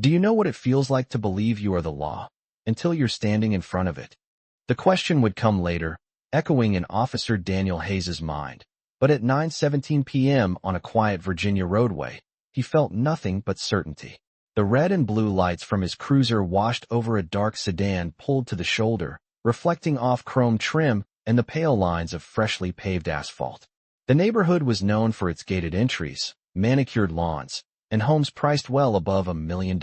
Do you know what it feels like to believe you are the law until you're standing in front of it? The question would come later, echoing in Officer Daniel Hayes's mind. But at 9:17 p.m. on a quiet Virginia roadway, he felt nothing but certainty. The red and blue lights from his cruiser washed over a dark sedan pulled to the shoulder, reflecting off chrome trim and the pale lines of freshly paved asphalt. The neighborhood was known for its gated entries, manicured lawns, and homes priced well above $1 million.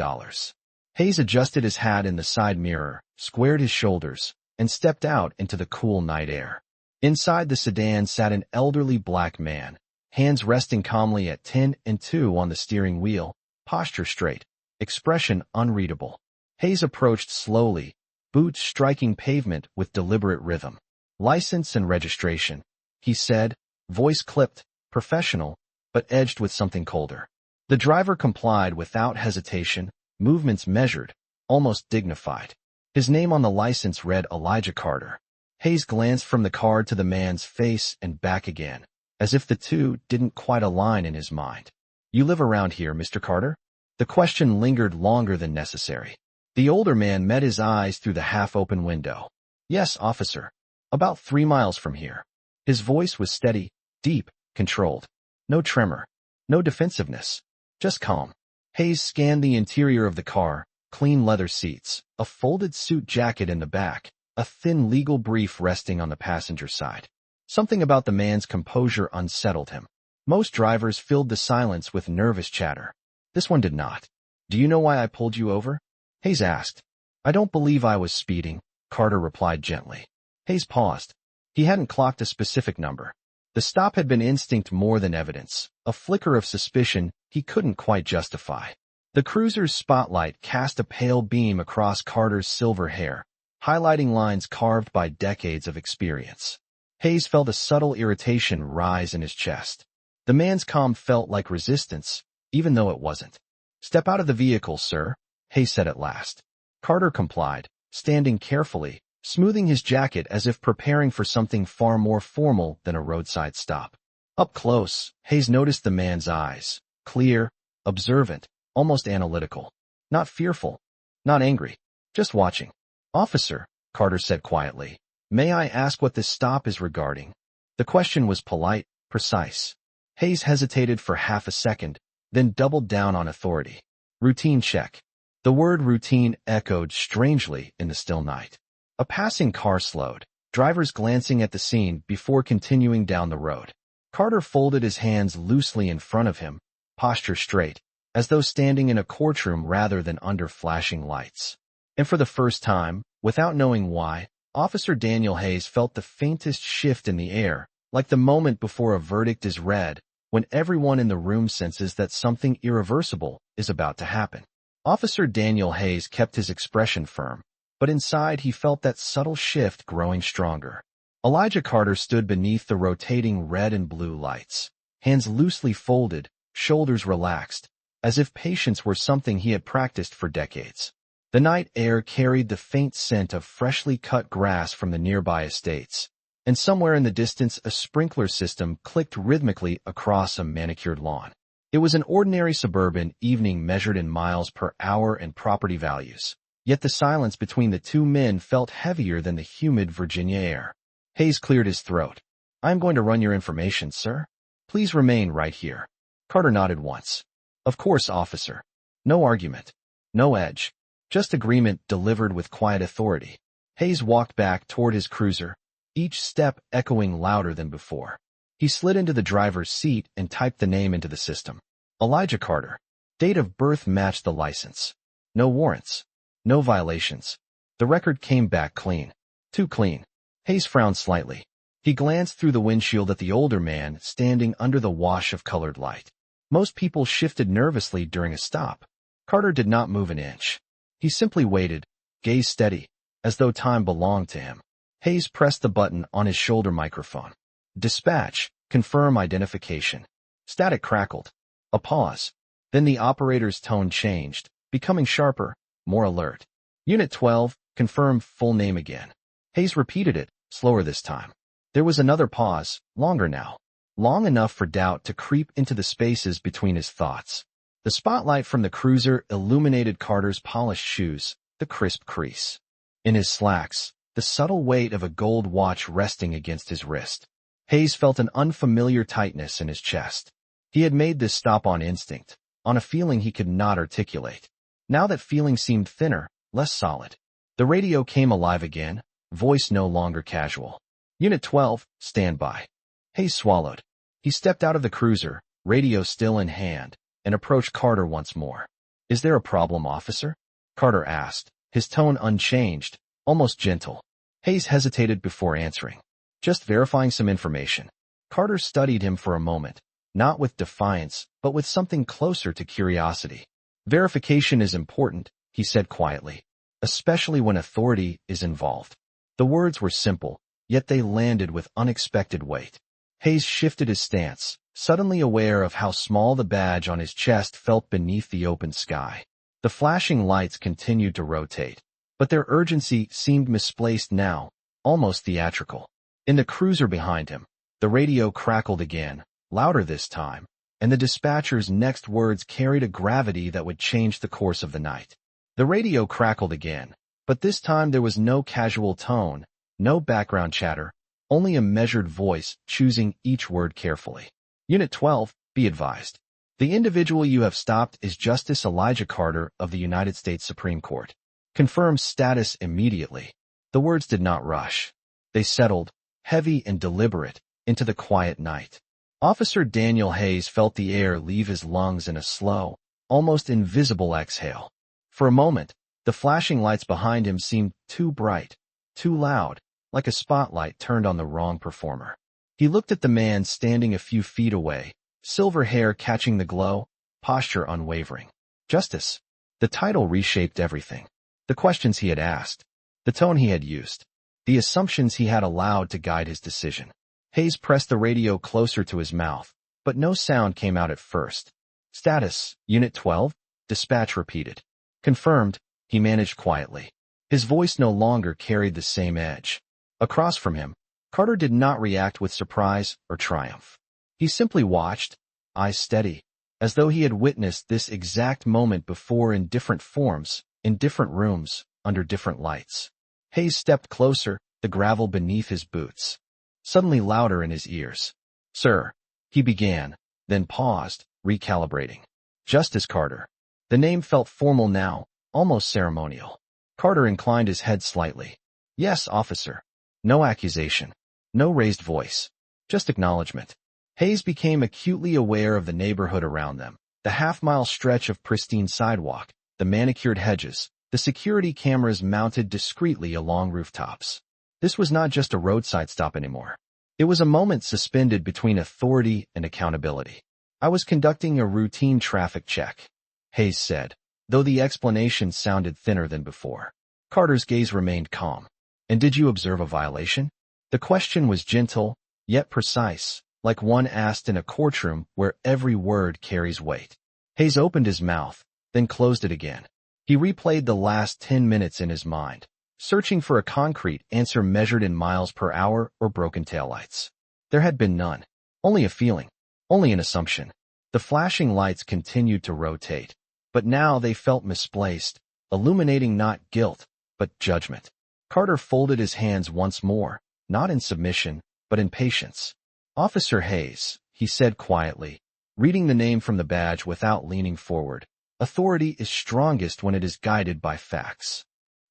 Hayes adjusted his hat in the side mirror, squared his shoulders, and stepped out into the cool night air. Inside the sedan sat an elderly black man, hands resting calmly at 10 and 2 on the steering wheel, posture straight, expression unreadable. Hayes approached slowly, boots striking pavement with deliberate rhythm. "License and registration," he said, voice clipped, professional, but edged with something colder. The driver complied without hesitation, movements measured, almost dignified. His name on the license read Elijah Carter. Hayes glanced from the card to the man's face and back again, as if the two didn't quite align in his mind. "You live around here, Mr. Carter?" The question lingered longer than necessary. The older man met his eyes through the half-open window. "Yes, officer. About 3 miles from here." His voice was steady, deep, controlled. No tremor, no defensiveness, just calm. Hayes scanned the interior of the car, clean leather seats, a folded suit jacket in the back, a thin legal brief resting on the passenger side. Something about the man's composure unsettled him. Most drivers filled the silence with nervous chatter. This one did not. "Do you know why I pulled you over?" Hayes asked. "I don't believe I was speeding," Carter replied gently. Hayes paused. He hadn't clocked a specific number. The stop had been instinct more than evidence, a flicker of suspicion he couldn't quite justify. The cruiser's spotlight cast a pale beam across Carter's silver hair, highlighting lines carved by decades of experience. Hayes felt a subtle irritation rise in his chest. The man's calm felt like resistance, even though it wasn't. "Step out of the vehicle, sir," Hayes said at last. Carter complied, standing carefully, smoothing his jacket as if preparing for something far more formal than a roadside stop. Up close, Hayes noticed the man's eyes, clear, observant, almost analytical. Not fearful, not angry, just watching. "Officer," Carter said quietly, "may I ask what this stop is regarding?" The question was polite, precise. Hayes hesitated for half a second, then doubled down on authority. "Routine check." The word routine echoed strangely in the still night. A passing car slowed, drivers glancing at the scene before continuing down the road. Carter folded his hands loosely in front of him, posture straight, as though standing in a courtroom rather than under flashing lights. And for the first time, without knowing why, Officer Daniel Hayes felt the faintest shift in the air, like the moment before a verdict is read, when everyone in the room senses that something irreversible is about to happen. Officer Daniel Hayes kept his expression firm, but inside he felt that subtle shift growing stronger. Elijah Carter stood beneath the rotating red and blue lights, hands loosely folded, shoulders relaxed, as if patience were something he had practiced for decades. The night air carried the faint scent of freshly cut grass from the nearby estates, and somewhere in the distance a sprinkler system clicked rhythmically across a manicured lawn. It was an ordinary suburban evening measured in miles per hour and property values, yet the silence between the two men felt heavier than the humid Virginia air. Hayes cleared his throat. "I'm going to run your information, sir. Please remain right here." Carter nodded once. "Of course, officer." No argument. No edge. Just agreement delivered with quiet authority. Hayes walked back toward his cruiser, each step echoing louder than before. He slid into the driver's seat and typed the name into the system. Elijah Carter. Date of birth matched the license. No warrants. No violations. The record came back clean. Too clean. Hayes frowned slightly. He glanced through the windshield at the older man standing under the wash of colored light. Most people shifted nervously during a stop. Carter did not move an inch. He simply waited, gaze steady, as though time belonged to him. Hayes pressed the button on his shoulder microphone. "Dispatch, confirm identification." Static crackled. A pause. Then the operator's tone changed, becoming sharper, more alert. "Unit 12, confirm full name again." Hayes repeated it, slower this time. There was another pause, longer now. Long enough for doubt to creep into the spaces between his thoughts. The spotlight from the cruiser illuminated Carter's polished shoes, the crisp crease. In his slacks, the subtle weight of a gold watch resting against his wrist. Hayes felt an unfamiliar tightness in his chest. He had made this stop on instinct, on a feeling he could not articulate. Now that feeling seemed thinner, less solid. The radio came alive again, voice no longer casual. Unit 12, stand by. Hayes swallowed. He stepped out of the cruiser, radio still in hand, and approached Carter once more. Is there a problem, officer? Carter asked, his tone unchanged, almost gentle. Hayes hesitated before answering. Just verifying some information. Carter studied him for a moment, not with defiance, but with something closer to curiosity. Verification is important, he said quietly, especially when authority is involved. The words were simple, yet they landed with unexpected weight. Hayes shifted his stance, suddenly aware of how small the badge on his chest felt beneath the open sky. The flashing lights continued to rotate, but their urgency seemed misplaced now, almost theatrical. In the cruiser behind him, the radio crackled again, louder this time, and the dispatcher's next words carried a gravity that would change the course of the night. The radio crackled again, but this time there was no casual tone, no background chatter, only a measured voice choosing each word carefully. Unit 12, be advised. The individual you have stopped is Justice Elijah Carter of the United States Supreme Court. Confirm status immediately. The words did not rush. They settled, heavy and deliberate, into the quiet night. Officer Daniel Hayes felt the air leave his lungs in a slow, almost invisible exhale. For a moment, the flashing lights behind him seemed too bright, too loud, like a spotlight turned on the wrong performer. He looked at the man standing a few feet away, silver hair catching the glow, posture unwavering. Justice. The title reshaped everything. The questions he had asked, the tone he had used, the assumptions he had allowed to guide his decision. Hayes pressed the radio closer to his mouth, but no sound came out at first. Status, Unit 12, dispatch repeated. Confirmed, he managed quietly. His voice no longer carried the same edge. Across from him, Carter did not react with surprise or triumph. He simply watched, eyes steady, as though he had witnessed this exact moment before in different forms, in different rooms, under different lights. Hayes stepped closer, the gravel beneath his boots, suddenly louder in his ears. Sir, he began, then paused, recalibrating. Justice Carter. The name felt formal now, almost ceremonial. Carter inclined his head slightly. Yes, officer. No accusation. No raised voice. Just acknowledgement. Hayes became acutely aware of the neighborhood around them, the half-mile stretch of pristine sidewalk, the manicured hedges, the security cameras mounted discreetly along rooftops. This was not just a roadside stop anymore. It was a moment suspended between authority and accountability. I was conducting a routine traffic check, Hayes said, though the explanation sounded thinner than before. Carter's gaze remained calm. And did you observe a violation? The question was gentle, yet precise, like one asked in a courtroom where every word carries weight. Hayes opened his mouth, then closed it again. He replayed the last 10 minutes in his mind, searching for a concrete answer measured in miles per hour or broken taillights. There had been none. Only a feeling. Only an assumption. The flashing lights continued to rotate, but now they felt misplaced, illuminating not guilt, but judgment. Carter folded his hands once more, not in submission, but in patience. Officer Hayes, he said quietly, reading the name from the badge without leaning forward. Authority is strongest when it is guided by facts.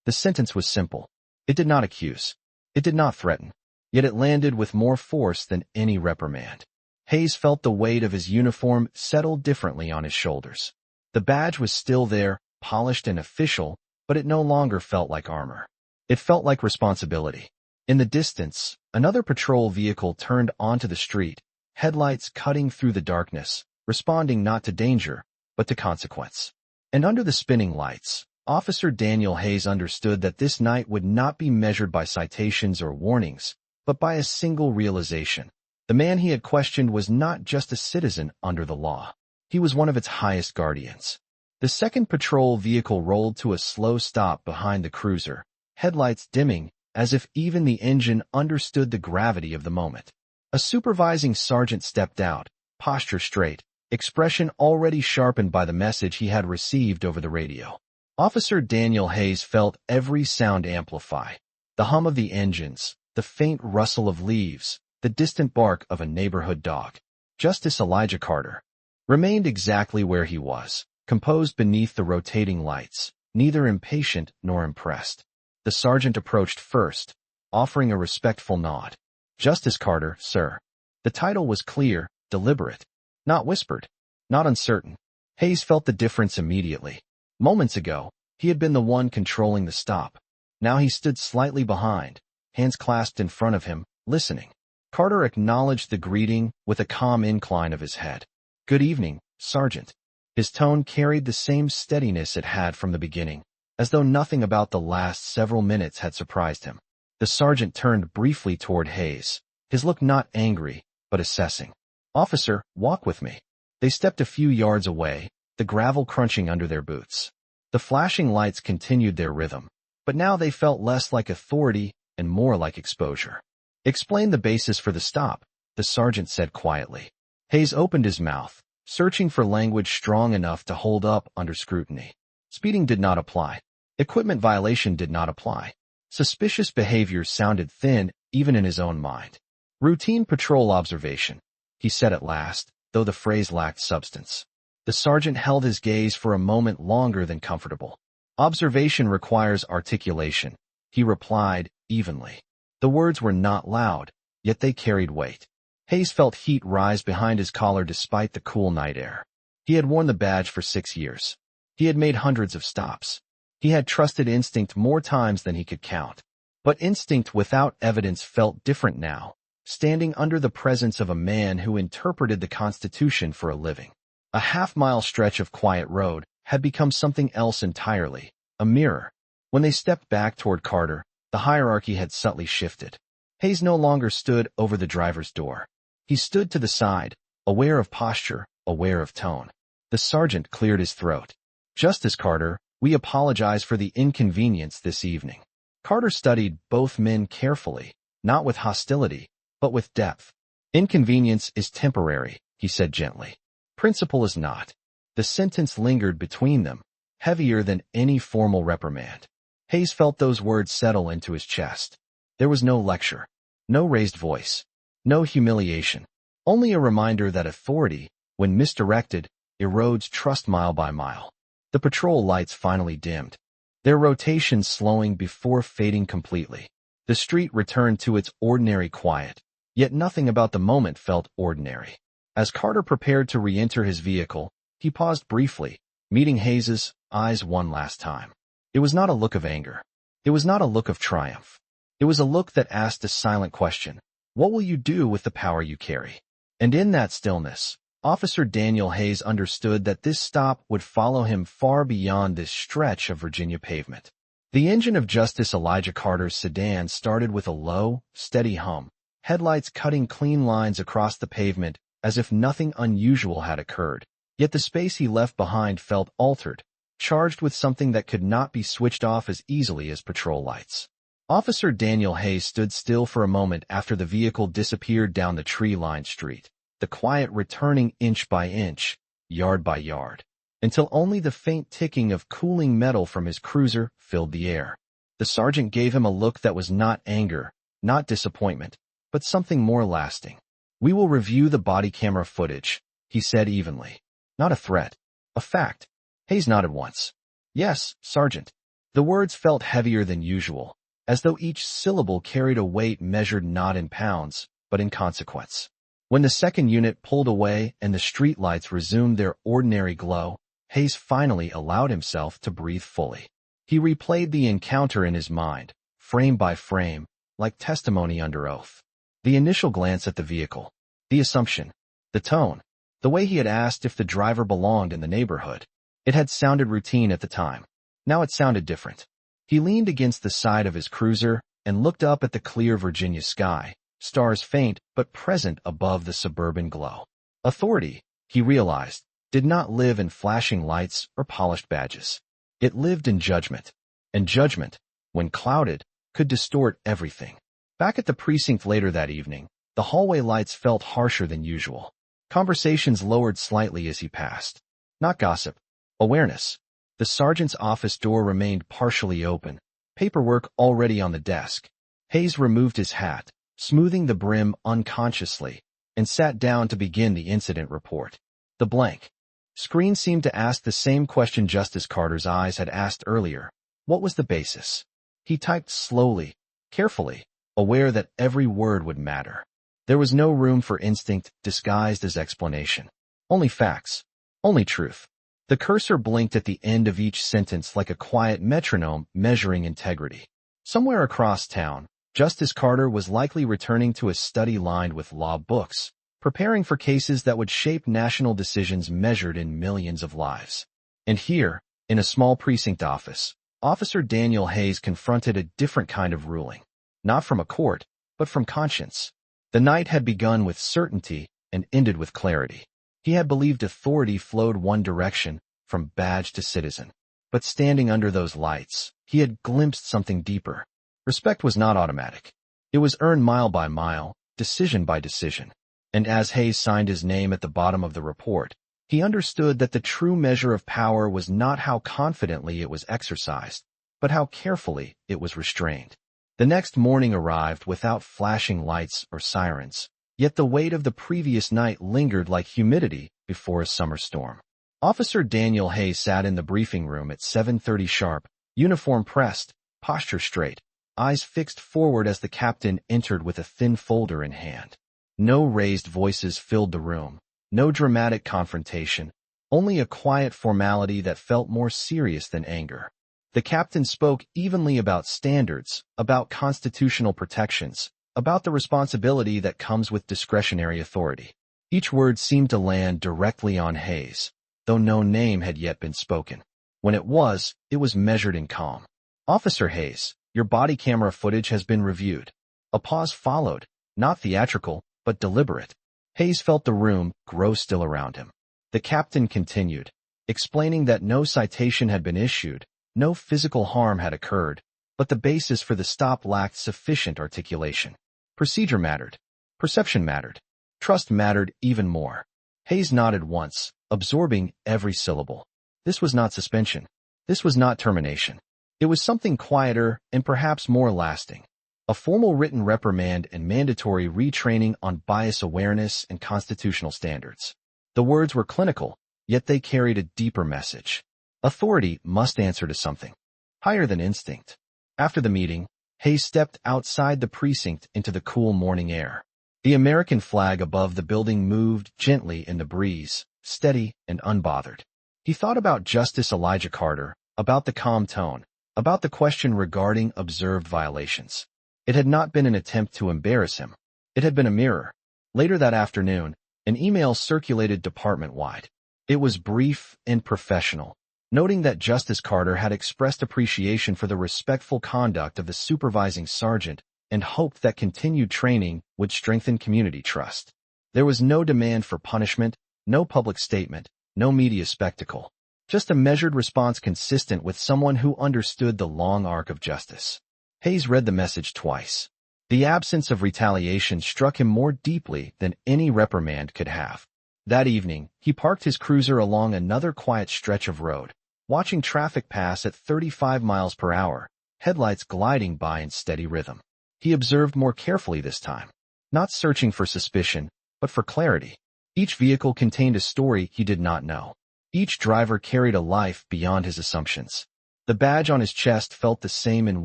The sentence was simple. It did not accuse. It did not threaten. Yet it landed with more force than any reprimand. Hayes felt the weight of his uniform settle differently on his shoulders. The badge was still there, polished and official, but it no longer felt like armor. It felt like responsibility. In the distance, another patrol vehicle turned onto the street, headlights cutting through the darkness, responding not to danger, but to consequence. And under the spinning lights, Officer Daniel Hayes understood that this night would not be measured by citations or warnings, but by a single realization. The man he had questioned was not just a citizen under the law. He was one of its highest guardians. The second patrol vehicle rolled to a slow stop behind the cruiser, headlights dimming, as if even the engine understood the gravity of the moment. A supervising sergeant stepped out, posture straight, expression already sharpened by the message he had received over the radio. Officer Daniel Hayes felt every sound amplify. The hum of the engines, the faint rustle of leaves, the distant bark of a neighborhood dog. Justice Elijah Carter remained exactly where he was, composed beneath the rotating lights, neither impatient nor impressed. The sergeant approached first, offering a respectful nod. "Justice Carter, sir." The title was clear, deliberate, not whispered, not uncertain. Hayes felt the difference immediately. Moments ago, he had been the one controlling the stop. Now he stood slightly behind, hands clasped in front of him, listening. Carter acknowledged the greeting with a calm incline of his head. "Good evening, Sergeant." His tone carried the same steadiness it had from the beginning, as though nothing about the last several minutes had surprised him. The sergeant turned briefly toward Hayes, his look not angry, but assessing. "Officer, walk with me." They stepped a few yards away, the gravel crunching under their boots. The flashing lights continued their rhythm, but now they felt less like authority and more like exposure. "Explain the basis for the stop," the sergeant said quietly. Hayes opened his mouth, searching for language strong enough to hold up under scrutiny. Speeding did not apply. Equipment violation did not apply. Suspicious behavior sounded thin even in his own mind. "Routine patrol observation," he said at last, though the phrase lacked substance. The sergeant held his gaze for a moment longer than comfortable. "Observation requires articulation," he replied evenly. The words were not loud, yet they carried weight. Hayes felt heat rise behind his collar despite the cool night air. He had worn the badge for 6 years. He had made hundreds of stops. He had trusted instinct more times than he could count. But instinct without evidence felt different now, standing under the presence of a man who interpreted the Constitution for a living. A half-mile stretch of quiet road had become something else entirely, a mirror. When they stepped back toward Carter, the hierarchy had subtly shifted. Hayes no longer stood over the driver's door. He stood to the side, aware of posture, aware of tone. The sergeant cleared his throat. "Justice Carter, we apologize for the inconvenience this evening." Carter studied both men carefully, not with hostility, but with depth. "Inconvenience is temporary," he said gently. "Principle is not." The sentence lingered between them, heavier than any formal reprimand. Hayes felt those words settle into his chest. There was no lecture, no raised voice, no humiliation, only a reminder that authority, when misdirected, erodes trust mile by mile. The patrol lights finally dimmed, their rotation slowing before fading completely. The street returned to its ordinary quiet, yet nothing about the moment felt ordinary. As Carter prepared to re-enter his vehicle, he paused briefly, meeting Hayes's eyes one last time. It was not a look of anger. It was not a look of triumph. It was a look that asked a silent question. What will you do with the power you carry? And in that stillness, Officer Daniel Hayes understood that this stop would follow him far beyond this stretch of Virginia pavement. The engine of Justice Elijah Carter's sedan started with a low, steady hum, headlights cutting clean lines across the pavement as if nothing unusual had occurred. Yet the space he left behind felt altered, charged with something that could not be switched off as easily as patrol lights. Officer Daniel Hayes stood still for a moment after the vehicle disappeared down the tree-lined street, the quiet returning inch by inch, yard by yard, until only the faint ticking of cooling metal from his cruiser filled the air. The sergeant gave him a look that was not anger, not disappointment, but something more lasting. "We will review the body camera footage," he said evenly. Not a threat, a fact. Hayes nodded once. "Yes, Sergeant." The words felt heavier than usual, as though each syllable carried a weight measured not in pounds, but in consequence. When the second unit pulled away and the streetlights resumed their ordinary glow, Hayes finally allowed himself to breathe fully. He replayed the encounter in his mind, frame by frame, like testimony under oath. The initial glance at the vehicle, the assumption, the tone, the way he had asked if the driver belonged in the neighborhood. It had sounded routine at the time. Now it sounded different. He leaned against the side of his cruiser and looked up at the clear Virginia sky, stars faint but present above the suburban glow. Authority, he realized, did not live in flashing lights or polished badges. It lived in judgment. And judgment, when clouded, could distort everything. Back at the precinct later that evening, the hallway lights felt harsher than usual. Conversations lowered slightly as he passed. Not gossip. Awareness. The sergeant's office door remained partially open, paperwork already on the desk. Hayes removed his hat, smoothing the brim unconsciously, and sat down to begin the incident report. The blank screen seemed to ask the same question Justice Carter's eyes had asked earlier. What was the basis? He typed slowly, carefully, aware that every word would matter. There was no room for instinct disguised as explanation. Only facts. Only truth. The cursor blinked at the end of each sentence like a quiet metronome measuring integrity. Somewhere across town, Justice Carter was likely returning to a study lined with law books, preparing for cases that would shape national decisions measured in millions of lives. And here, in a small precinct office, Officer Daniel Hayes confronted a different kind of ruling. Not from a court, but from conscience. The night had begun with certainty and ended with clarity. He had believed authority flowed one direction, from badge to citizen. But standing under those lights, he had glimpsed something deeper. Respect was not automatic. It was earned mile by mile, decision by decision. And as Hayes signed his name at the bottom of the report, he understood that the true measure of power was not how confidently it was exercised, but how carefully it was restrained. The next morning arrived without flashing lights or sirens, yet the weight of the previous night lingered like humidity before a summer storm. Officer Daniel Hayes sat in the briefing room at 7:30 sharp, uniform pressed, posture straight, eyes fixed forward as the captain entered with a thin folder in hand. No raised voices filled the room, no dramatic confrontation, only a quiet formality that felt more serious than anger. The captain spoke evenly about standards, about constitutional protections, about the responsibility that comes with discretionary authority. Each word seemed to land directly on Hayes, though no name had yet been spoken. When it was measured in calm. Officer Hayes, your body camera footage has been reviewed. A pause followed, not theatrical, but deliberate. Hayes felt the room grow still around him. The captain continued, explaining that no citation had been issued, no physical harm had occurred, but the basis for the stop lacked sufficient articulation. Procedure mattered. Perception mattered. Trust mattered even more. Hayes nodded once, absorbing every syllable. This was not suspension. This was not termination. It was something quieter and perhaps more lasting. A formal written reprimand and mandatory retraining on bias awareness and constitutional standards. The words were clinical, yet they carried a deeper message. Authority must answer to something higher than instinct. After the meeting, Hayes stepped outside the precinct into the cool morning air. The American flag above the building moved gently in the breeze, steady and unbothered. He thought about Justice Elijah Carter, about the calm tone, about the question regarding observed violations. It had not been an attempt to embarrass him. It had been a mirror. Later that afternoon, an email circulated department-wide. It was brief and professional, noting that Justice Carter had expressed appreciation for the respectful conduct of the supervising sergeant and hoped that continued training would strengthen community trust. There was no demand for punishment, no public statement, no media spectacle, just a measured response consistent with someone who understood the long arc of justice. Hayes read the message twice. The absence of retaliation struck him more deeply than any reprimand could have. That evening, he parked his cruiser along another quiet stretch of road, watching traffic pass at 35 miles per hour, headlights gliding by in steady rhythm. He observed more carefully this time, not searching for suspicion, but for clarity. Each vehicle contained a story he did not know. Each driver carried a life beyond his assumptions. The badge on his chest felt the same in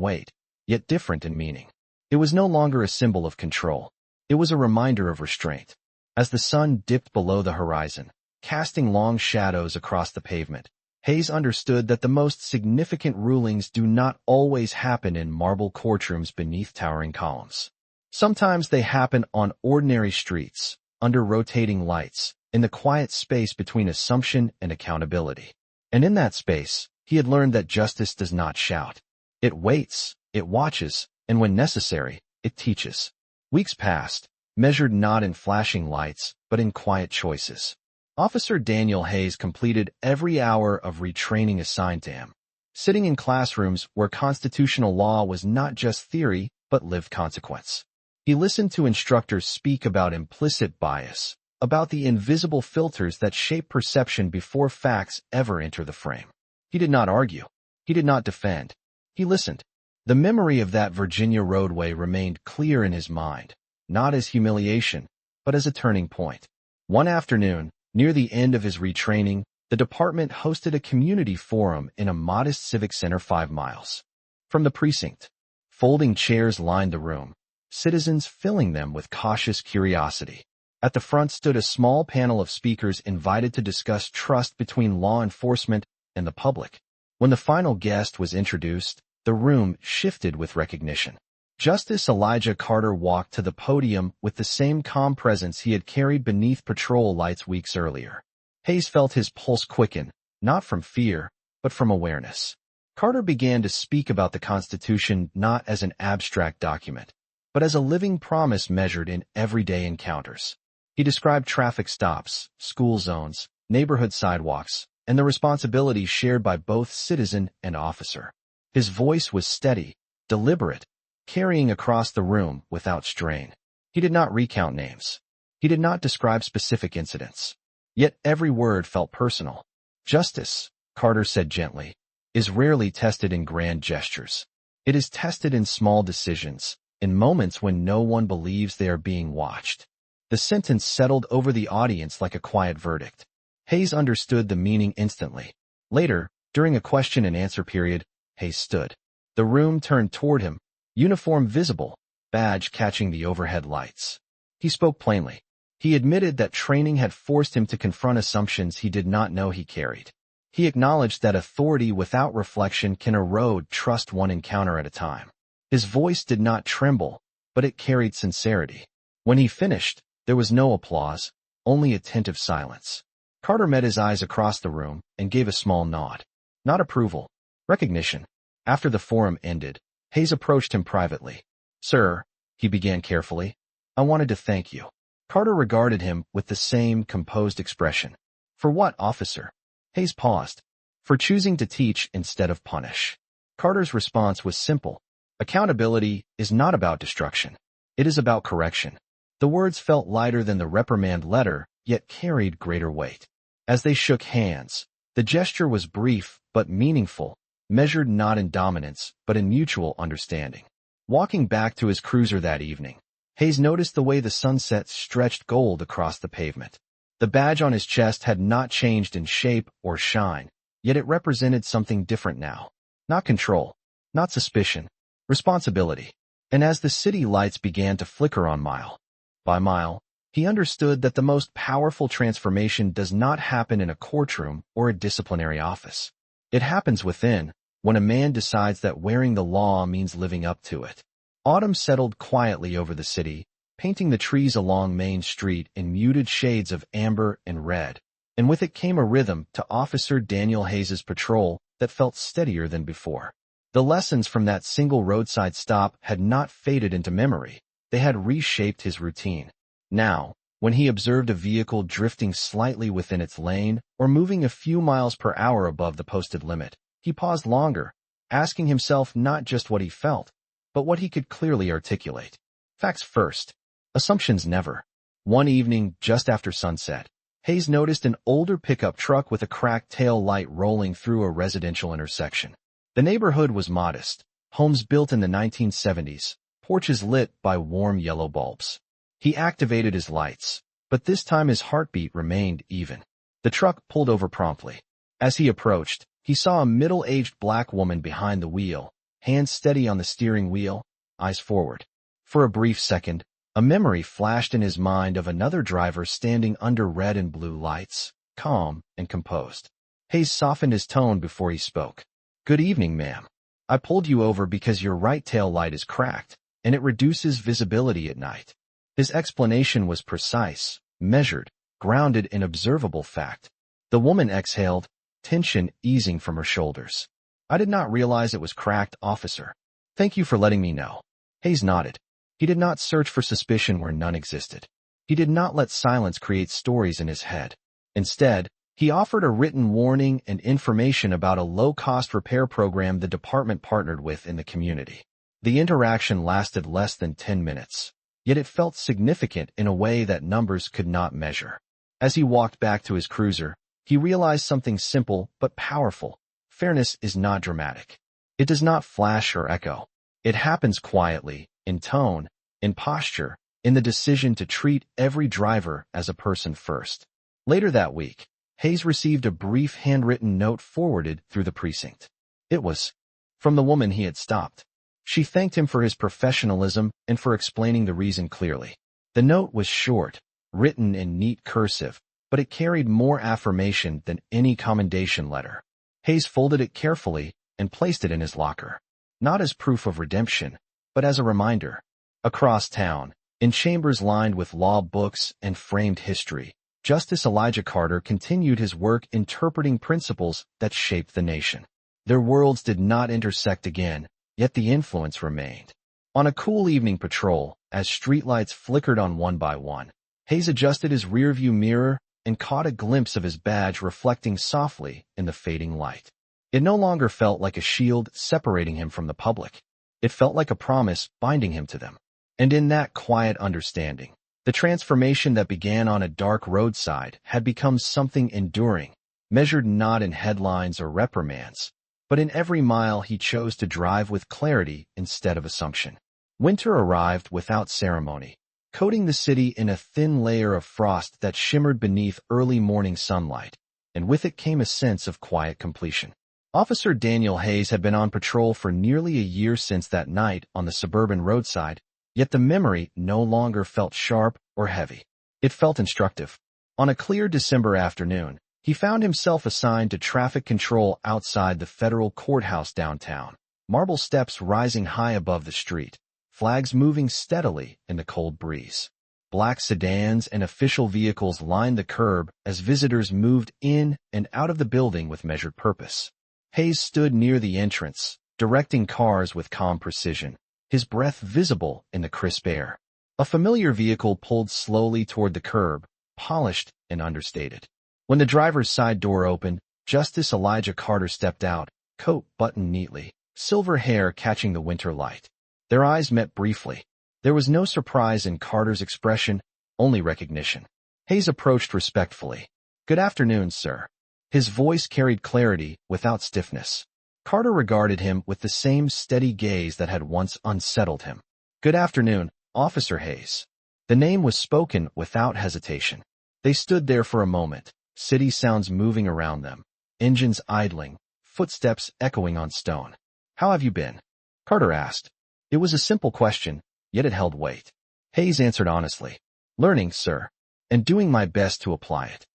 weight, yet different in meaning. It was no longer a symbol of control. It was a reminder of restraint. As the sun dipped below the horizon, casting long shadows across the pavement, Hayes understood that the most significant rulings do not always happen in marble courtrooms beneath towering columns. Sometimes they happen on ordinary streets, under rotating lights, in the quiet space between assumption and accountability. And in that space, he had learned that justice does not shout. It waits, it watches, and when necessary, it teaches. Weeks passed, measured not in flashing lights, but in quiet choices. Officer Daniel Hayes completed every hour of retraining assigned to him, sitting in classrooms where constitutional law was not just theory, but lived consequence. He listened to instructors speak about implicit bias, about the invisible filters that shape perception before facts ever enter the frame. He did not argue. He did not defend. He listened. The memory of that Virginia roadway remained clear in his mind, not as humiliation, but as a turning point. One afternoon, near the end of his retraining, the department hosted a community forum in a modest civic center 5 miles from the precinct. Folding chairs lined the room, citizens filling them with cautious curiosity. At the front stood a small panel of speakers invited to discuss trust between law enforcement and the public. When the final guest was introduced, the room shifted with recognition. Justice Elijah Carter walked to the podium with the same calm presence he had carried beneath patrol lights weeks earlier. Hayes felt his pulse quicken, not from fear, but from awareness. Carter began to speak about the Constitution not as an abstract document, but as a living promise measured in everyday encounters. He described traffic stops, school zones, neighborhood sidewalks, and the responsibilities shared by both citizen and officer. His voice was steady, deliberate, carrying across the room without strain. He did not recount names. He did not describe specific incidents. Yet every word felt personal. Justice, Carter said gently, is rarely tested in grand gestures. It is tested in small decisions, in moments when no one believes they are being watched. The sentence settled over the audience like a quiet verdict. Hayes understood the meaning instantly. Later, during a question-and-answer period, Hayes stood. The room turned toward him, uniform visible, badge catching the overhead lights. He spoke plainly. He admitted that training had forced him to confront assumptions he did not know he carried. He acknowledged that authority without reflection can erode trust one encounter at a time. His voice did not tremble, but it carried sincerity. When he finished, there was no applause, only attentive silence. Carter met his eyes across the room and gave a small nod. Not approval, recognition. After the forum ended, Hayes approached him privately. "Sir," he began carefully, "I wanted to thank you." Carter regarded him with the same composed expression. "For what, officer?" Hayes paused. "For choosing to teach instead of punish." Carter's response was simple. Accountability is not about destruction. It is about correction. The words felt lighter than the reprimand letter, yet carried greater weight. As they shook hands, the gesture was brief but meaningful, measured not in dominance but in mutual understanding. Walking back to his cruiser that evening, Hayes noticed the way the sunset stretched gold across the pavement. The badge on his chest had not changed in shape or shine, yet it represented something different now. Not control, not suspicion, responsibility. And as the city lights began to flicker on mile by mile, he understood that the most powerful transformation does not happen in a courtroom or a disciplinary office. It happens within, when a man decides that wearing the law means living up to it. Autumn settled quietly over the city, painting the trees along Main Street in muted shades of amber and red, and with it came a rhythm to Officer Daniel Hayes's patrol that felt steadier than before. The lessons from that single roadside stop had not faded into memory. They had reshaped his routine. Now, when he observed a vehicle drifting slightly within its lane or moving a few miles per hour above the posted limit, he paused longer, asking himself not just what he felt, but what he could clearly articulate. Facts first, assumptions never. One evening, just after sunset, Hayes noticed an older pickup truck with a cracked tail light rolling through a residential intersection. The neighborhood was modest, homes built in the 1970s, porches lit by warm yellow bulbs. He activated his lights, but this time his heartbeat remained even. The truck pulled over promptly. As he approached, he saw a middle-aged black woman behind the wheel, hands steady on the steering wheel, eyes forward. For a brief second, a memory flashed in his mind of another driver standing under red and blue lights, calm and composed. Hayes softened his tone before he spoke. "Good evening, ma'am. I pulled you over because your right tail light is cracked, and it reduces visibility at night." His explanation was precise, measured, grounded in observable fact. The woman exhaled, tension easing from her shoulders. "I did not realize it was cracked, officer. Thank you for letting me know." Hayes nodded. He did not search for suspicion where none existed. He did not let silence create stories in his head. Instead, he offered a written warning and information about a low-cost repair program the department partnered with in the community. The interaction lasted less than 10 minutes. yet it felt significant in a way that numbers could not measure. As he walked back to his cruiser, he realized something simple but powerful. Fairness is not dramatic. It does not flash or echo. It happens quietly, in tone, in posture, in the decision to treat every driver as a person first. Later that week, Hayes received a brief handwritten note forwarded through the precinct. It was from the woman he had stopped. She thanked him for his professionalism and for explaining the reason clearly. The note was short, written in neat cursive, but it carried more affirmation than any commendation letter. Hayes folded it carefully and placed it in his locker, not as proof of redemption, but as a reminder. Across town, in chambers lined with law books and framed history, Justice Elijah Carter continued his work interpreting principles that shaped the nation. Their worlds did not intersect again, yet the influence remained. On a cool evening patrol, as streetlights flickered on one by one, Hayes adjusted his rearview mirror and caught a glimpse of his badge reflecting softly in the fading light. It no longer felt like a shield separating him from the public. It felt like a promise binding him to them. And in that quiet understanding, the transformation that began on a dark roadside had become something enduring, measured not in headlines or reprimands, but in every mile he chose to drive with clarity instead of assumption. Winter arrived without ceremony, coating the city in a thin layer of frost that shimmered beneath early morning sunlight, and with it came a sense of quiet completion. Officer Daniel Hayes had been on patrol for nearly a year since that night on the suburban roadside, yet the memory no longer felt sharp or heavy. It felt instructive. On a clear December afternoon, he found himself assigned to traffic control outside the federal courthouse downtown, marble steps rising high above the street, flags moving steadily in the cold breeze. Black sedans and official vehicles lined the curb as visitors moved in and out of the building with measured purpose. Hayes stood near the entrance, directing cars with calm precision, his breath visible in the crisp air. A familiar vehicle pulled slowly toward the curb, polished and understated. When the driver's side door opened, Justice Elijah Carter stepped out, coat buttoned neatly, silver hair catching the winter light. Their eyes met briefly. There was no surprise in Carter's expression, only recognition. Hayes approached respectfully. "Good afternoon, sir." His voice carried clarity without stiffness. Carter regarded him with the same steady gaze that had once unsettled him. "Good afternoon, Officer Hayes." The name was spoken without hesitation. They stood there for a moment, city sounds moving around them, engines idling, footsteps echoing on stone. "How have you been?" Carter asked. It was a simple question, yet it held weight. Hayes answered honestly. "Learning, sir, and doing my best to apply it."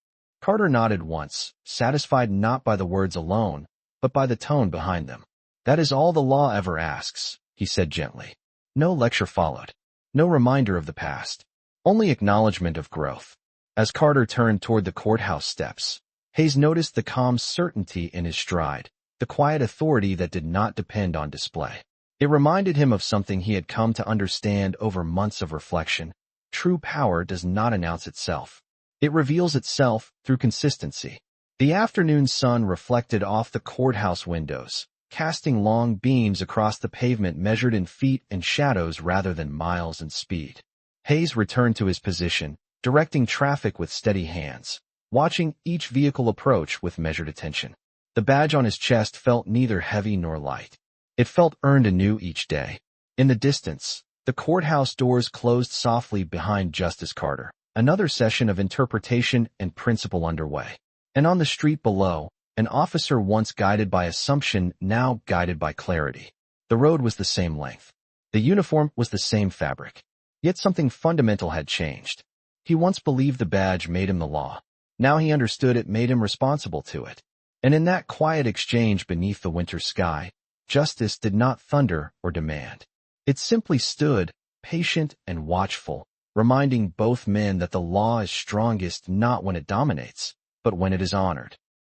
Carter nodded once, satisfied not by the words alone, but by the tone behind them. "That is all the law ever asks," he said gently. No lecture followed. No reminder of the past. Only acknowledgement of growth. As Carter turned toward the courthouse steps, Hayes noticed the calm certainty in his stride, the quiet authority that did not depend on display. It reminded him of something he had come to understand over months of reflection. True power does not announce itself. It reveals itself through consistency. The afternoon sun reflected off the courthouse windows, casting long beams across the pavement measured in feet and shadows rather than miles in speed. Hayes returned to his position, directing traffic with steady hands, watching each vehicle approach with measured attention. The badge on his chest felt neither heavy nor light. It felt earned anew each day. In the distance, the courthouse doors closed softly behind Justice Carter, another session of interpretation and principle underway. And on the street below, an officer once guided by assumption now guided by clarity. The road was the same length. The uniform was the same fabric. Yet something fundamental had changed. He once believed the badge made him the law. Now he understood it made him responsible to it. And in that quiet exchange beneath the winter sky, justice did not thunder or demand. It simply stood, patient and watchful, reminding both men that the law is strongest not when it dominates, but when it is honored.